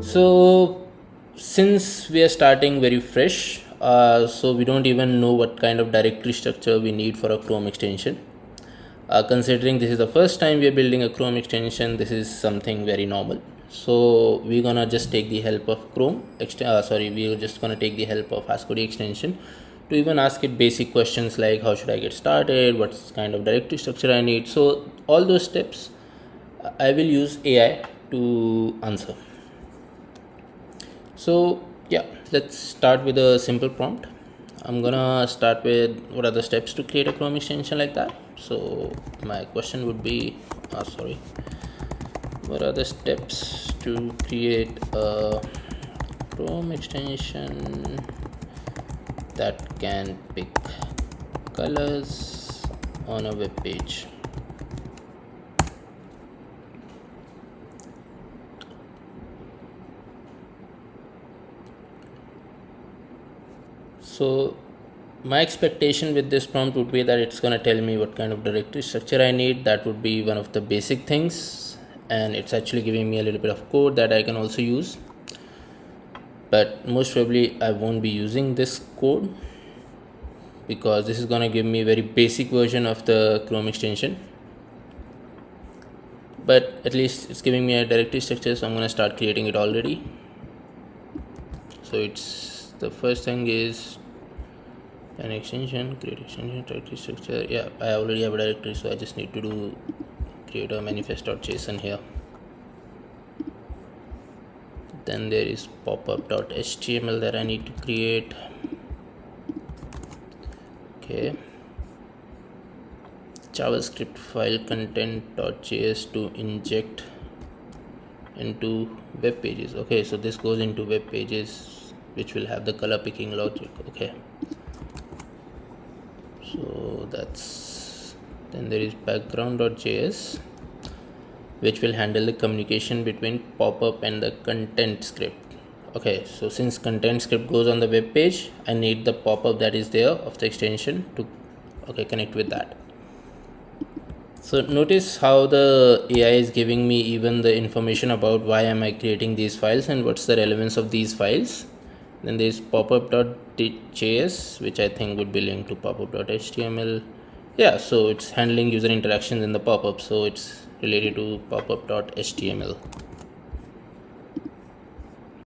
So since we are starting very fresh, so we don't even know what kind of directory structure we need for a Chrome extension. Considering this is the first time we are building a Chrome extension, this is something very normal. So we're gonna just take the help of we're just gonna take the help of Codi extension to even ask it basic questions like how should I get started, what kind of directory structure I need. So all those steps I will use AI to answer. So yeah, let's start with a simple prompt. I'm gonna start with what are the steps to create a Chrome extension like that. So my question would be, what are the steps to create a Chrome extension that can pick colors on a web page? So my expectation with this prompt would be that it's going to tell me what kind of directory structure I need. That would be one of the basic things, and it's actually giving me a little bit of code that I can also use, but most probably I won't be using this code because this is going to give me a very basic version of the Chrome extension, but at least it's giving me a directory structure, so I'm going to start creating it already. So it's the first thing is an extension, create extension, directory structure. Yeah, I already have a directory, so I just need to create a manifest.json here. Then there is popup.html that I need to create. Okay, JavaScript file content.js to inject into web pages. Okay, so this goes into web pages which will have the color picking logic. Okay, so then there is background.js which will handle the communication between popup and the content script. Okay, so since content script goes on the web page, I need the popup that is there of the extension to connect with that. So notice how the AI is giving me even the information about why am I creating these files and what's the relevance of these files. Then there's popup.js, which I think would be linked to popup.html. Yeah, so it's handling user interactions in the popup, so it's related to popup.html.